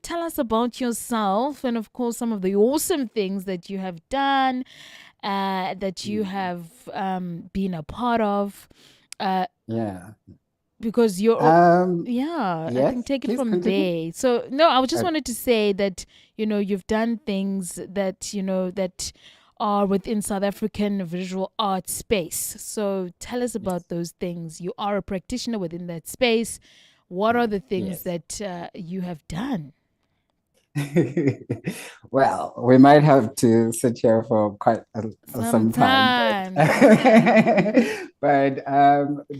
tell us about yourself and, of course, some of the awesome things that you have done, that you have been a part of? Uh, Yeah. because you're, Um, yeah, I think yes, take it please from continue. there. So, no, I just Uh, wanted to say that, you've done things that, that are within South African visual art space. So tell us about yes. those things. You are a practitioner within that space. What are the things Yes. that you have done? Well, we might have to sit here for quite some time, Sometime. but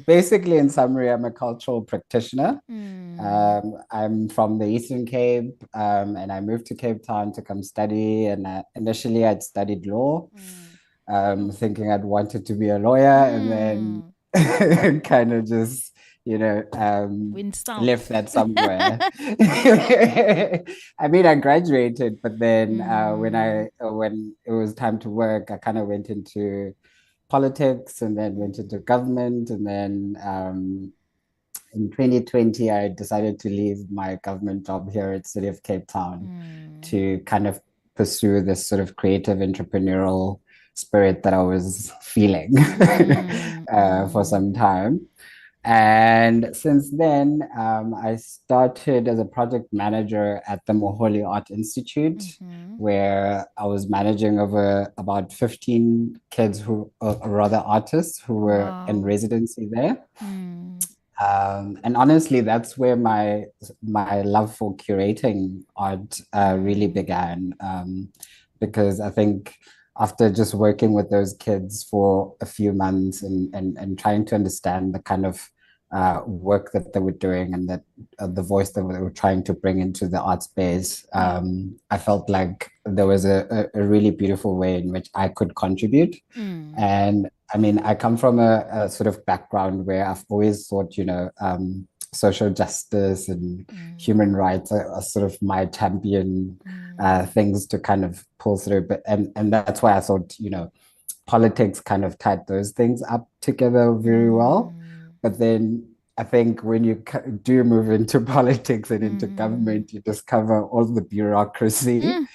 basically, in summary, I'm a cultural practitioner. Mm. I'm from the Eastern Cape, and I moved to Cape Town to come study. And initially, I'd studied law, Mm. Sure. thinking I'd wanted to be a lawyer, and Mm. then kind of just, Went left south. that somewhere. I mean, I graduated, but then Mm. when it was time to work, I kind of went into politics and then went into government, and then in 2020, I decided to leave my government job here at City of Cape Town Mm. to kind of pursue this sort of creative entrepreneurial spirit that I was feeling Mm. for Mm. some time. And since then, I started as a project manager at the Moholi Art Institute, Mm-hmm. where I was managing over about 15 kids who, or rather artists who were in Wow. residency there. Mm. And honestly, that's where my love for curating art really Mm. began. Because I think after just working with those kids for a few months and trying to understand the kind of work that they were doing and that the voice that they were trying to bring into the art space, Yeah. I felt like there was a really beautiful way in which I could contribute. Mm. And I mean, I come from a sort of background where I've always thought, social justice and Mm. human rights are sort of my champion Mm. things to kind of pull through. But and that's why I thought, politics kind of tied those things up together very well. Mm. But then I think when you do move into politics and into Mm. government, you discover all the bureaucracy, Mm.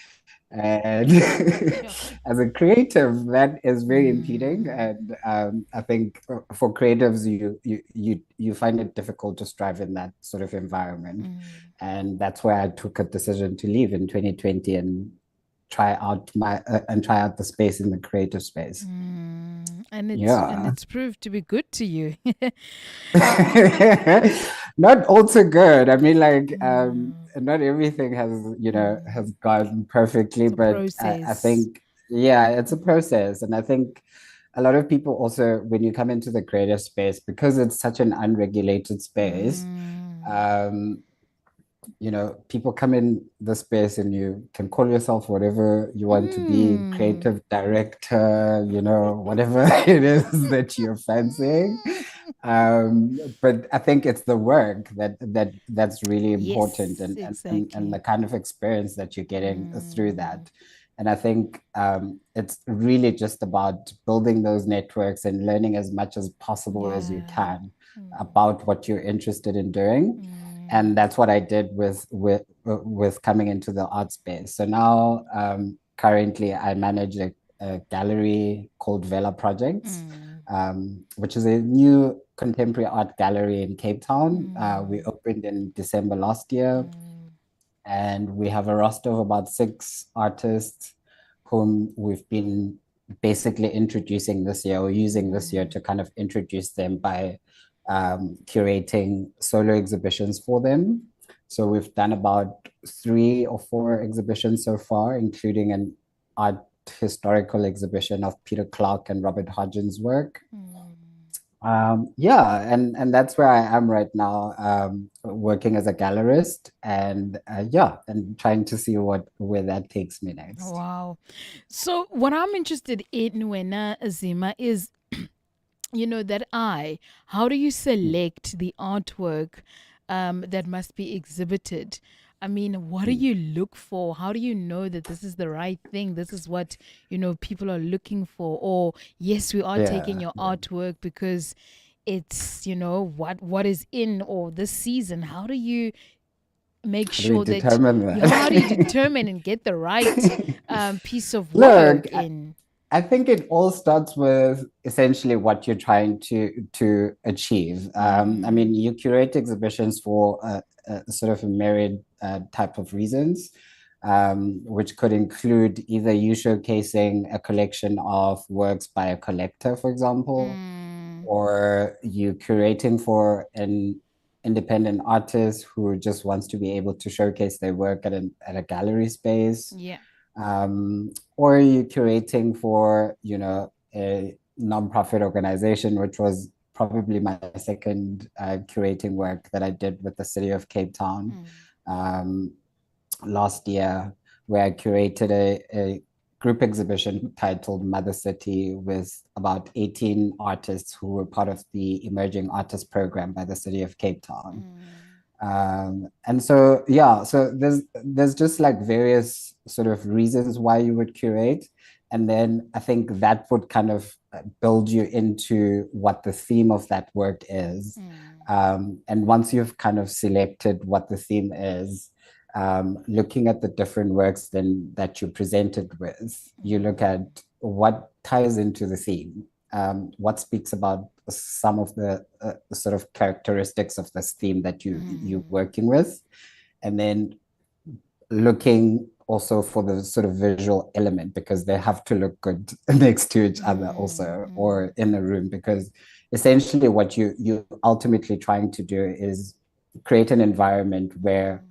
and Sure. as a creative, that is very impeding. Mm. And I think for creatives, you find it difficult to strive in that sort of environment. Mm. And that's why I took a decision to leave in 2020 and try out the space in the creative space. Mm. And Yeah. it's proved to be good to you. Not all too good. I mean, like, Mm. not everything has, Mm. has gone perfectly, It's a but I process. think, yeah, it's a process. And I think a lot of people also, when you come into the creative space, because it's such an unregulated space, Mm. um, people come in the space and you can call yourself whatever you want to be, Mm. creative director, whatever it is that you're fancying. But I think it's the work that's really important, Yes, and the exactly. kind of experience that you're getting through Mm. that. And I think it's really just about building those networks and learning as much as possible as you Yeah. can Mm. about what you're interested in doing. And Mm. that's what I did with coming into the art space. So now, currently, I manage a gallery called Vela Projects, Mm. which is a new contemporary art gallery in Cape Town. We Mm. opened in December last year, Mm. and we have a roster of about 6 artists whom we've been basically introducing this year, or using this year Mm. to kind of introduce them by curating solo exhibitions for them. So we've done about 3 or 4 exhibitions so far, including an art historical exhibition of Peter Clark and Robert Hodgins' work. Mm. Yeah, and that's where I am right now, working as a gallerist, and yeah, and trying to see where that takes me next. Wow. So what I'm interested in when Zima is that how do you select the artwork that must be exhibited? I mean, what do Mm. you look for? How do you know that this is the right thing? This is what, people are looking for. Or, yes, we are taking Yeah, your yeah. artwork because it's, what is in or this season. How do you make How do we sure that, determine how do you that? determine and get the right piece of Look, work in? I think it all starts with essentially what you're trying to achieve. I mean, you curate exhibitions for a sort of a myriad type of reasons, which could include either you showcasing a collection of works by a collector, for example, Mm, or you curating for an independent artist who just wants to be able to showcase their work at a gallery space, yeah. or you curating for, a nonprofit organization, which was probably my second curating work that I did with the city of Cape Town Mm, um, last year, where I curated a group exhibition titled Mother City with about 18 artists who were part of the Emerging Artists Program by the city of Cape Town. mm, And so yeah, so there's just like various sort of reasons why you would curate, and then I think that would kind of build you into what the theme of that work is. mm, And once you've kind of selected what the theme is, looking at the different works then that you're presented with, you look mm, at what ties into the theme, what speaks about some of the sort of characteristics of this theme that you're mm, working with, and then looking also for the sort of visual element, because they have to look good next to each other mm, also, mm, or in a room, because essentially what you ultimately trying to do is create an environment where mm.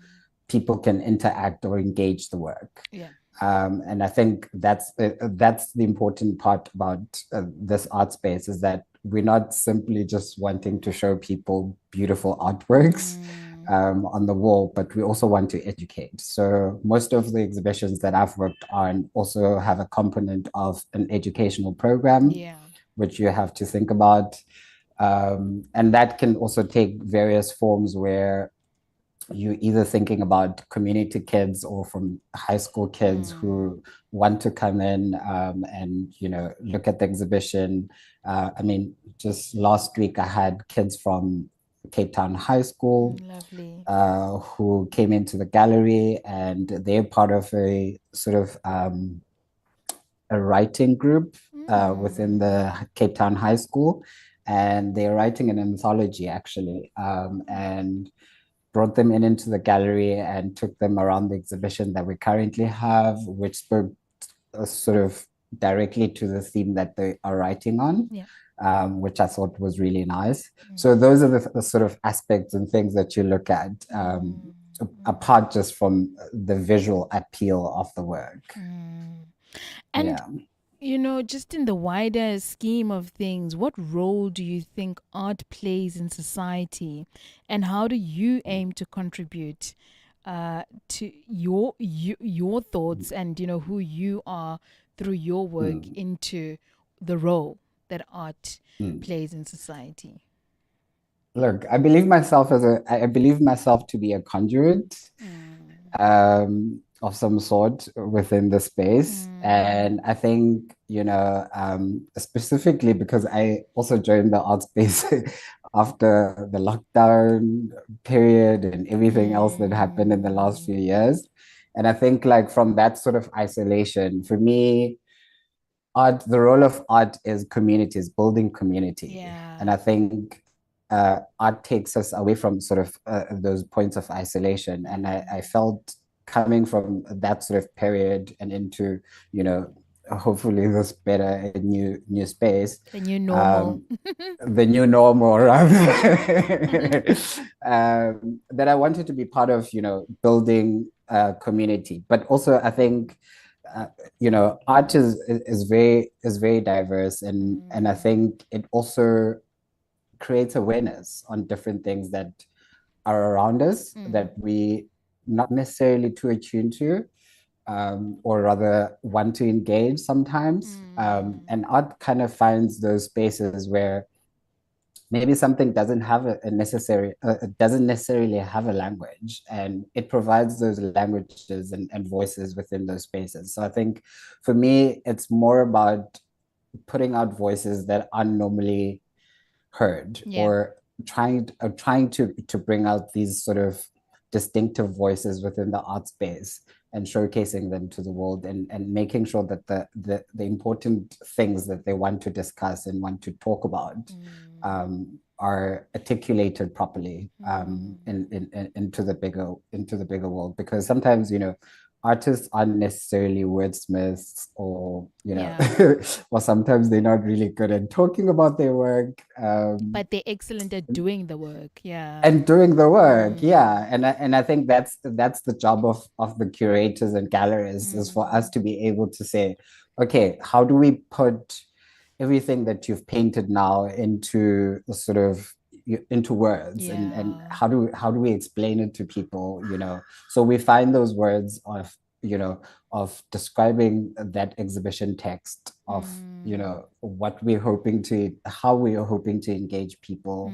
people can interact or engage the work. Yeah. And I think that's the important part about this art space, is that we're not simply just wanting to show people beautiful artworks Mm, on the wall, but we also want to educate. So most of the exhibitions that I've worked on also have a component of an educational program, yeah. which you have to think about. And that can also take various forms, where you're either thinking about community kids or from high school kids Mm, who want to come in and look at the exhibition. I mean, just last week I had kids from Cape Town High School lovely. who came into the gallery, and they're part of a sort of a writing group within Mm, the Cape Town High School, and they're writing an anthology actually, and brought them into the gallery and took them around the exhibition that we currently have, which spoke sort of directly to the theme that they are writing on, yeah. which I thought was really nice. So Mm, those are the sort of aspects and things that you look at, mm, mm, apart just from the visual appeal of the work. mm. And Yeah. just in the wider scheme of things, what role do you think art plays in society, and how do you aim to contribute to your thoughts and who you are through your work Mm, into the role that art mm. plays in society? Look, I believe myself to be a conduit Mm, of some sort within the space. mm, And I think, specifically because I also joined the art space after the lockdown period and everything else that happened in the last mm, few years. And I think, like, from that sort of isolation, for me, the role of art is communities, building community. And yeah. I think art takes us away from sort of those points of isolation. And I Mm. felt, coming from that sort of period and into, you know, hopefully this better new space, The new normal. um, the new normal, right? That I wanted to be part of, building a community. But also, I think, uh, art is very diverse, and I Mm, think it also creates awareness on different things that are around us mm, that we not necessarily too attuned to, or rather want to engage sometimes. mm, And art kind of finds those spaces where maybe something doesn't necessarily have a language, and it provides those languages and voices within those spaces. So I think for me it's more about putting out voices that aren't normally heard, yeah. or trying to bring out these sort of distinctive voices within the art space and showcasing them to the world, and making sure that the important things that they want to discuss and want to talk about are articulated properly into the bigger world. Because sometimes, artists aren't necessarily wordsmiths, or or sometimes they're not really good at talking about their work, but they're excellent at doing the work. Yeah. and doing the work. And I think that's the job of the curators and gallerists, is for us to be able to say, okay, how do we put everything that you've painted now into into words, and how do we explain it to people, so we find those words of describing that exhibition text, of how we are hoping to engage people,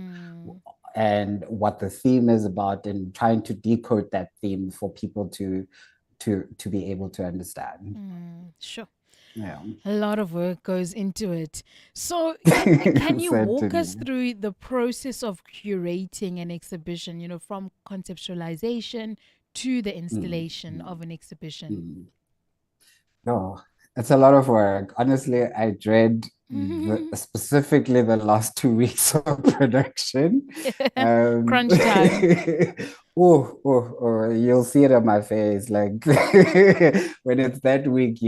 and what the theme is about, and trying to decode that theme for people to be able to understand. Sure. Yeah. A lot of work goes into it. So, can you walk us Certainly. through the process of curating an exhibition, from conceptualization to the installation of an exhibition? No, it's a lot of work. Honestly, I dread specifically the last 2 weeks of production. Crunch time. You'll see it on my face, like when it's that week,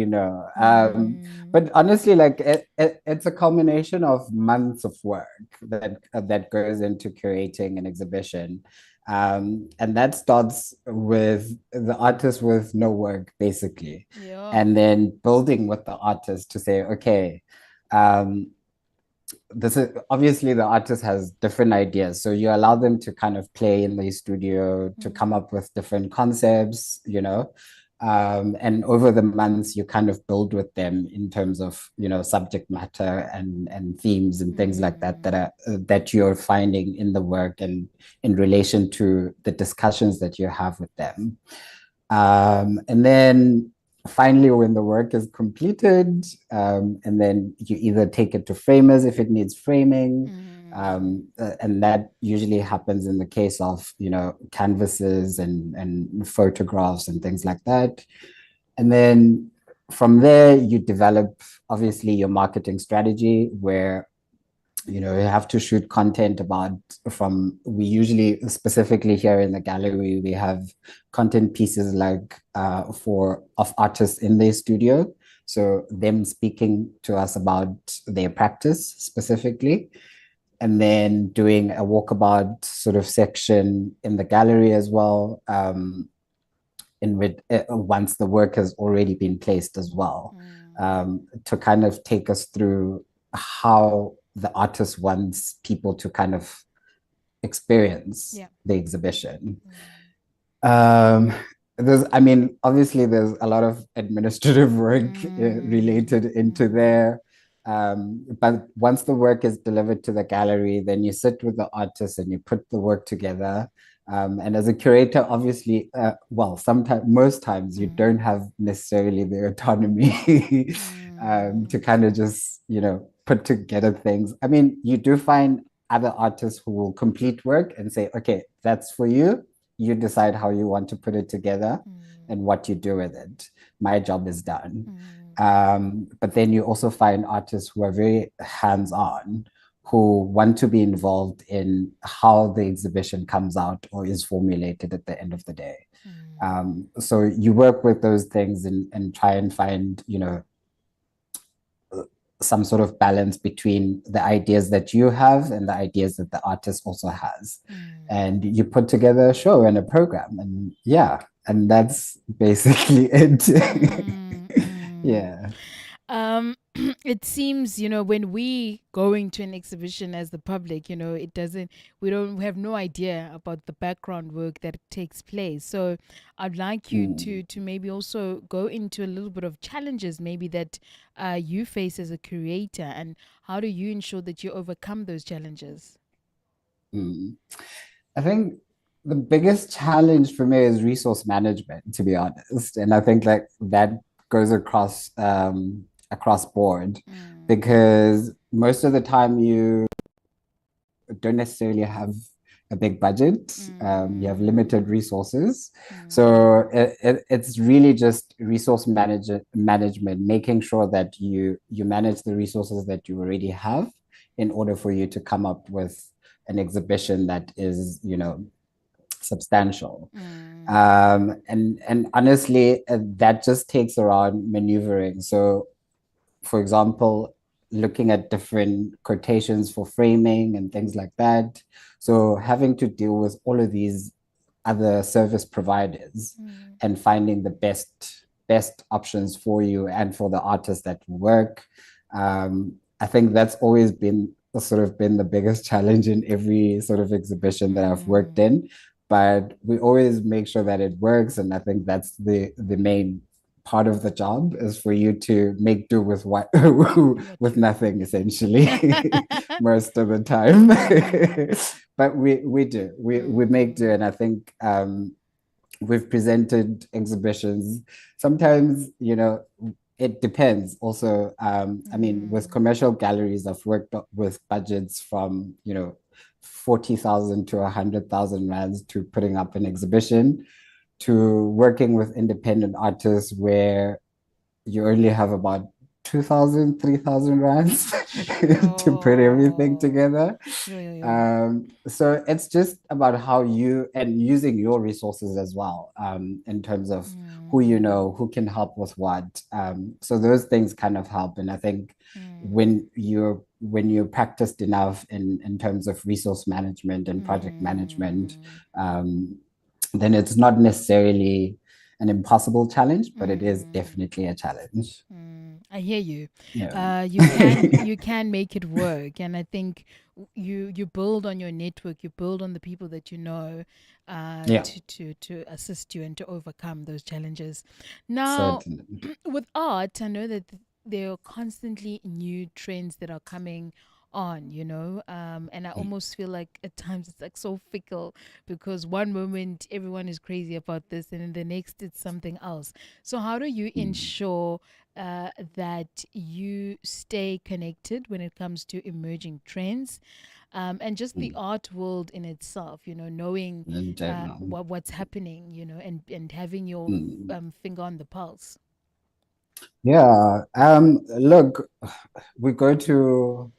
But honestly, like it's a culmination of months of work that goes into curating an exhibition. And that starts with the artist with no work, basically, and then building with the artist to say, okay, this is obviously, the artist has different ideas, so you allow them to kind of play in the studio to come up with different concepts, and over the months you kind of build with them in terms of subject matter and themes and things like that you're finding in the work, and in relation to the discussions that you have with them. And then finally, when the work is completed, and then you either take it to framers if it needs framing, and that usually happens in the case of canvases and photographs and things like that. And then from there, you develop obviously your marketing strategy, where you have to shoot content we usually, specifically here in the gallery, we have content pieces like of artists in their studio, so them speaking to us about their practice specifically, and then doing a walkabout sort of section in the gallery as well, in which once the work has already been placed as well, to kind of take us through how the artist wants people to kind of experience the exhibition. Obviously there's a lot of administrative work related into there. But once the work is delivered to the gallery, then you sit with the artist and you put the work together. And as a curator, obviously, most times you don't have necessarily the autonomy to kind of just, put together things. I mean, you do find other artists who will complete work and say, okay, that's for you. You decide how you want to put it together and what you do with it. My job is done. But then you also find artists who are very hands-on, who want to be involved in how the exhibition comes out or is formulated at the end of the day. So you work with those things and try and find, some sort of balance between the ideas that you have and the ideas that the artist also has. And you put together a show and a program, and that's basically it. Yeah. It seems, when we go into an exhibition as the public, we have no idea about the background work that takes place. So I'd like you to maybe also go into a little bit of challenges maybe that you face as a curator, and how do you ensure that you overcome those challenges? I think the biggest challenge for me is resource management, to be honest. And I think like that goes across board, because most of the time you don't necessarily have a big budget. You have limited Mm, resources. mm, So it's really just management, making sure that you manage the resources that you already have in order for you to come up with an exhibition that is, substantial. mm, And honestly, that just takes around maneuvering. So, for example, looking at different quotations for framing and things like that. So having to deal with all of these other service providers mm, and finding the best options for you and for the artists that work. I think that's always been the biggest challenge in every sort of exhibition that I've worked mm. in. But we always make sure that it works, and I think that's the main part of the job is for you to make do with what What with you nothing essentially have. most of the time. Mm, But we make do, mm, and I think we've presented exhibitions. Sometimes, it depends also. I mean, with mm. commercial galleries, I've worked with budgets from, 40,000 to 100,000 rands to putting up an exhibition, to working with independent artists where you only have about 2,000, 3,000 rands to put everything Sure. together. Yo, yo, yo. So it's just about how you and using your resources as well, in terms of who you Mm, know, who can help with what. So those things kind of help. And I think mm, when you're practiced enough in terms of resource management and project management, mm, um, then it's not necessarily an impossible challenge, but it is mm. definitely a challenge. I hear you. Yeah. You can make it work, and I think you build on your network, you build on the people that you know, Yeah, to assist you and to overcome those challenges. Now, certainly. with art, I know that there are constantly new trends that are coming on, and I almost feel like at times it's like so fickle because one moment everyone is crazy about this, and then the next it's something else. So, how do you Mm. ensure that you stay connected when it comes to emerging trends, and just the Mm. art world in itself? Knowing In general. what's happening, and having your Mm. finger on the pulse. Yeah. Look, we go to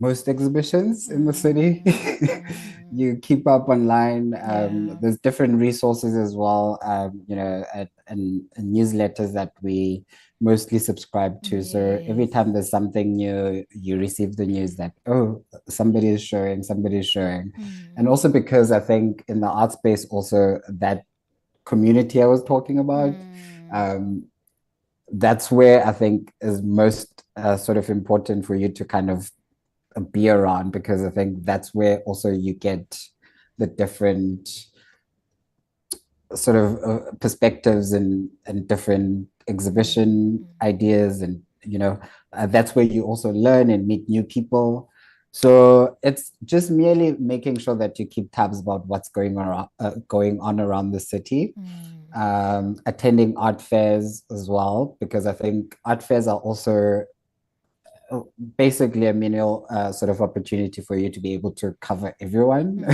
most exhibitions in the city. Mm, mm, You keep up online. yeah. There's different resources as well, and newsletters that we mostly subscribe to. So every Yes. time there's something new, you receive the news that, oh, somebody's showing. And Mm, also because I think in the art space, also that community I was talking about, mm, um, that's where I think is most sort of important for you to kind of be around, because I think that's where also you get the different sort of perspectives and different exhibition mm, ideas, and that's where you also learn and meet new people. So it's just merely making sure that you keep tabs about what's going on around the city, mm, attending art fairs as well, because I think art fairs are also basically a menial sort of opportunity for you to be able to cover everyone.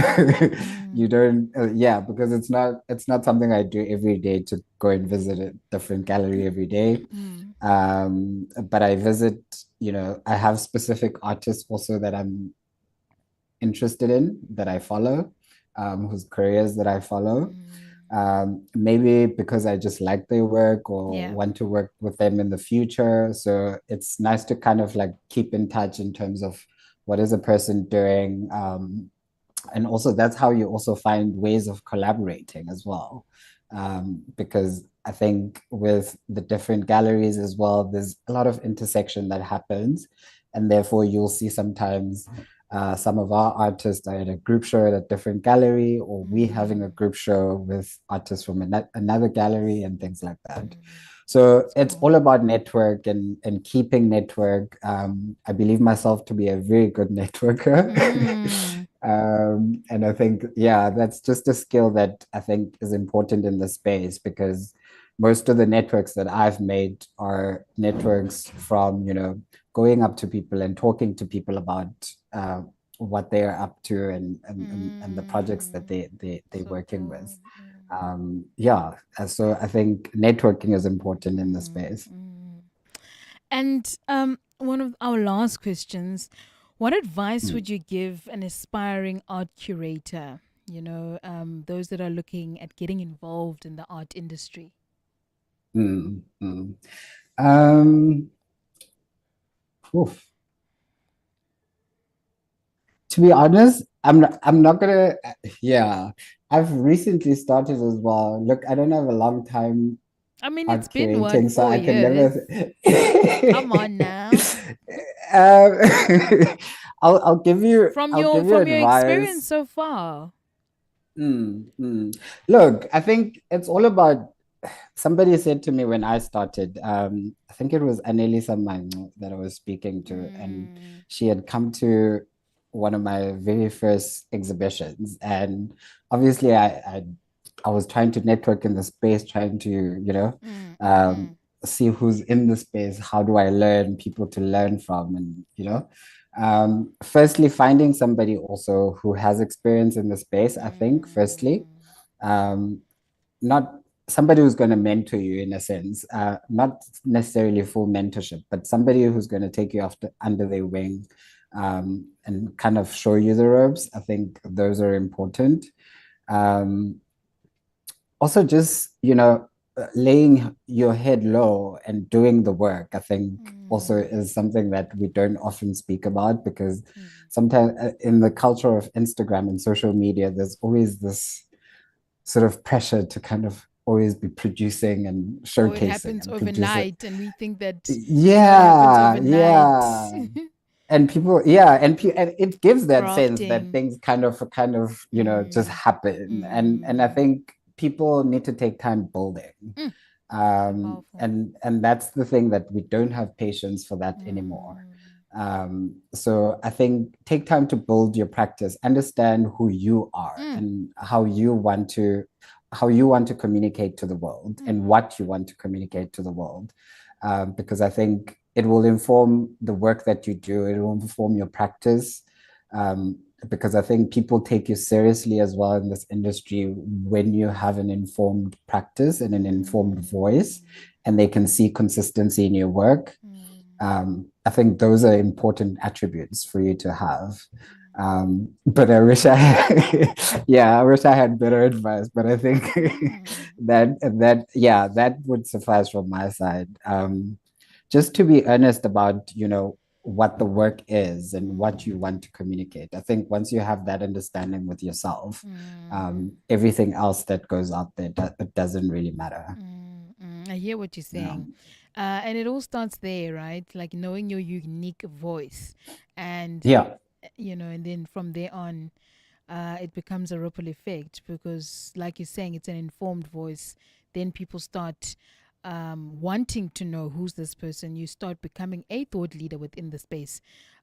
You mm, don't, yeah, because it's not something I do every day to go and visit a different gallery every day. mm, But I visit, I have specific artists also that I'm interested in, that I follow, whose careers that I follow. mm. Maybe because I just like their work or Yeah. want to work with them in the future. So it's nice to kind of like keep in touch in terms of what is a person doing. And also that's how you also find ways of collaborating as well. Because I think with the different galleries as well, there's a lot of intersection that happens. And therefore you'll see sometimes some of our artists are at a group show at a different gallery, or we having a Mm, group show with artists from another gallery and things like that. mm. So That's it's cool. all about network and keeping network. I believe myself to be a very good networker. Mm, And I think, yeah, that's just a skill that I think is important in the space, because most of the networks that I've made are networks from, going up to people and talking to people about what they're up to and the projects that they're So working cool. with. Yeah, so I think networking is important in this space. And one of our last questions, what advice Mm, would you give an aspiring art curator? Those that are looking at getting involved in the art industry. mm, mm. Um, oof. To be honest, I'm not gonna, yeah, I've recently started as well. Look, I don't have a long time I mean, it's art been what, curating, so four I can years? never. Come on now. Um, I'll give you From I'll your give you from your experience advice. so far. Look, I think it's all about. Somebody said to me when I started, I think it was Annelisa Mango that I was speaking to, and Mm, she had come to one of my very first exhibitions, and obviously I was trying to network in the space, trying to mm, mm, um, mm, see who's in the space, how do I learn, people to learn from, and firstly finding somebody also who has experience in the space. I think firstly, mm, um, not somebody who's going to mentor you in a sense, not necessarily full mentorship, but somebody who's going to take you under their wing, and kind of show you the ropes. I think those are important. Um, Also, just laying your head low and doing the work, I think also mm, is something that we don't often speak about, because mm. sometimes in the culture of Instagram and social media, there's always this sort of pressure to kind of always be producing and Or it showcasing happens and producing. overnight, and we think that, it happens Yeah, overnight. yeah. And people, yeah, and it gives that sense that Crafting. things kind of, just Mm, happen. And I mm, think people need to take time building. mm. So powerful. And that's the thing, that we don't have patience for that anymore. Mm, So I think take time to build your practice, understand who you are mm, and how you want to communicate to the world and mm, what you want to communicate to the world. Because I think it will inform the work that you do, it will inform your practice. Because I think people take you seriously as well in this industry when you have an informed practice and an informed voice, mm, and they can see consistency in your work. mm, I think those are important attributes for you to have. But I wish yeah, I wish I had better advice. But I think mm, yeah, that would suffice from my side. Just to be earnest about, what the work is and what you mm, want to communicate. I think once you have that understanding with yourself, mm, everything else that goes out there, it doesn't really matter. I hear what you're Yeah. saying. And it all starts there, right? Like knowing your unique voice. And, Yeah. and then from there on, it becomes a ripple effect because, like you're saying, it's an informed voice. Then people start wanting to know who's this person. You start becoming a thought leader within the space,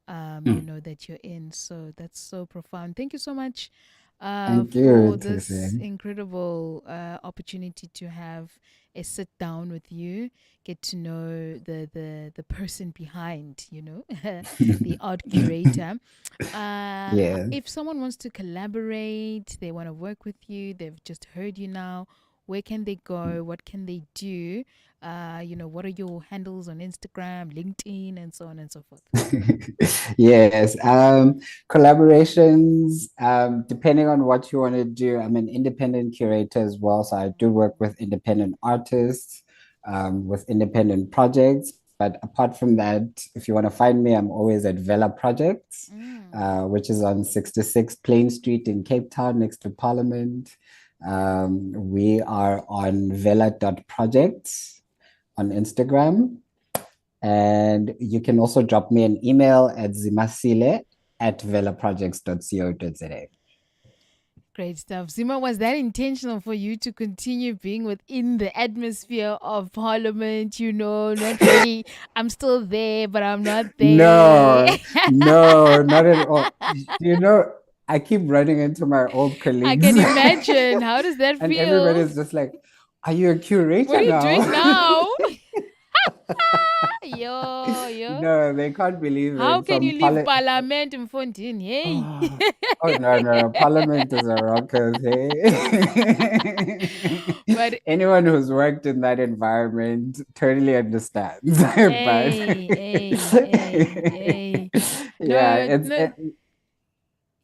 Mm. that you're in. So that's so profound. Thank you so much Thank for you, this Tissy. incredible opportunity to have a sit down with you, get to know the person behind, the art curator. Yeah. If someone wants to collaborate, they want to work with you, they've just heard you now, where can they go? What can they do? What are your handles on Instagram, LinkedIn, and so on and so forth? Yes. Collaborations, depending on what you want to do. I'm an independent curator as well. So I do work with independent artists, with independent projects. But apart from that, if you want to find me, I'm always at Vela Projects, Mm. which is on 66 Plain Street in Cape Town, next to Parliament. We are on vela.projects on Instagram. And you can also drop me an email at zimasile@velaprojects.co.za. Great stuff. Zima, was that intentional for you to continue being within the atmosphere of Parliament? Not really. I'm still there, but I'm not there. No, no, not at all. I keep running into my old I colleagues, can imagine. How does that and feel? everybody's just like, "Are you a What curator are you now?" doing now? Yo. No, they can't believe How it. can you leave Parliament in Fontaine? Hey. Oh, no. Parliament is a rocker, hey. But Anyone who's worked in that environment totally understands. But hey. yeah, No.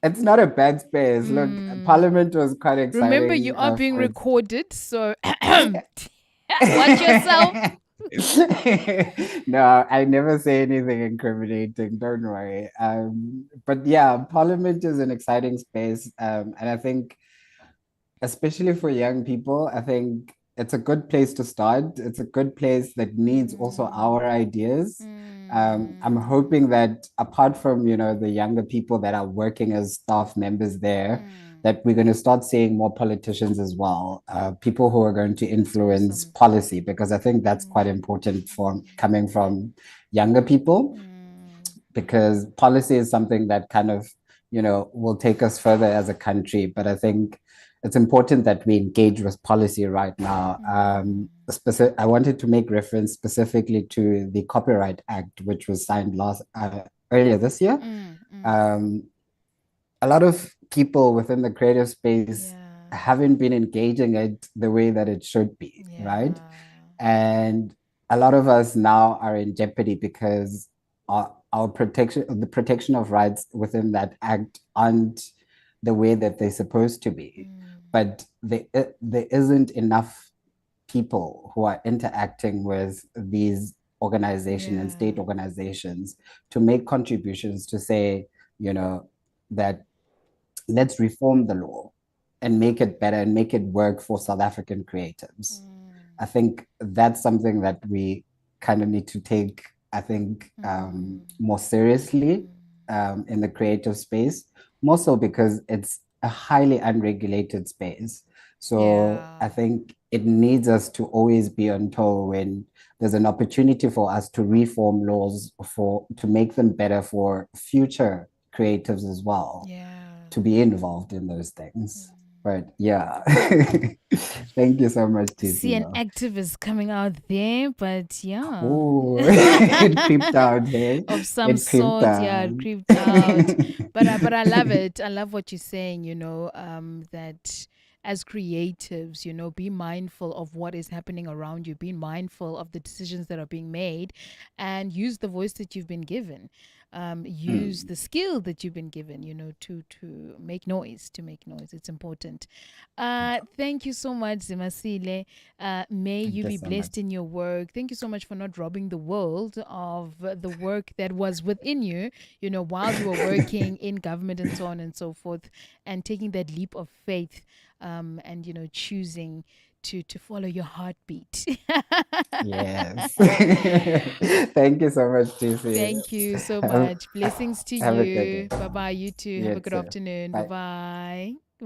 it's not a bad space. Look, Parliament was quite Remember, exciting you are being for recorded, so watch yourself. No, I never say anything incriminating, don't worry. But yeah, Parliament is an exciting space. And I think, especially for young people, I think it's a good place to start. It's a good place that needs also our ideas. I'm hoping that apart from, the younger people that are working as staff members there, that we're going to start seeing more politicians as well, people who are going to influence Awesome. policy, because I think that's quite important for coming from younger people, because policy is something that kind of, will take us further as a country. But I think it's important that we engage with policy right now. I wanted to make reference specifically to the Copyright Act, which was signed earlier this year. A lot of people within the creative space haven't been engaging it the way that it should be, right? And a lot of us now are in jeopardy because our the protection of rights within that act aren't the way that they're supposed to be. But there isn't enough people who are interacting with these organizations and state organizations to make contributions to say, that let's reform the law and make it better and make it work for South African creatives. I think that's something that we kind of need to take, I think, more seriously in the creative space, more so because it's a highly unregulated space. So I think it needs us to always be on toe when there's an opportunity for us to reform laws to make them better for future creatives as well, to be involved in those things. But yeah, thank you so much, See an TC. activist coming out there, but yeah. Oh, it creeped out, hey? Of some It creeped sort, yeah, out. it creeped out. But I love it. I love what you're saying, that as creatives, be mindful of what is happening around you, be mindful of the decisions that are being made, and use the voice that you've been given. Use the skill that you've been given, to make noise, It's important. Thank you so much, Zimasile. May Thank you you be so blessed much. in your work. Thank you so much for not robbing the world of the work that was within you, while you were working in government and so on and so forth, and taking that leap of faith, and, choosing to follow your heartbeat. Yes. Thank you so much, TC. Thank you so Have, much. Blessings to have a good day. you. Bye bye. You too. Have You a good too. afternoon. Bye Bye. bye. Bye.